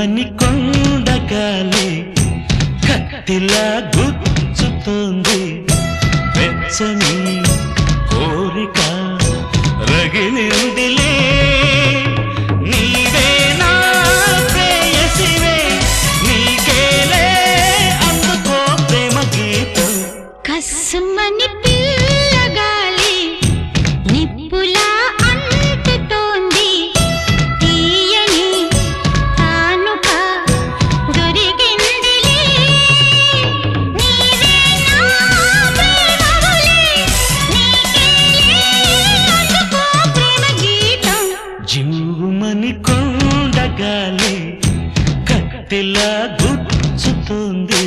జివ్వుమని కొండగాలి కత్తిలా గుచ్చుతోంది వెచ్చని కోరిక రగిలిందిలే నీవే నా ప్రేయసివే నీకేలే అందుకో ప్రేమ గీతం కస్సుమని పిల్లగాలి నిప్పులా అంటుతోంది తీయని తానుక దొరికిందిలే నీవే నా ప్రేమవులే నీకేలే అందుకో ప్రేమ గీతం జివ్వుమని కొండగాలి కత్తిలా గుచ్చుతోంది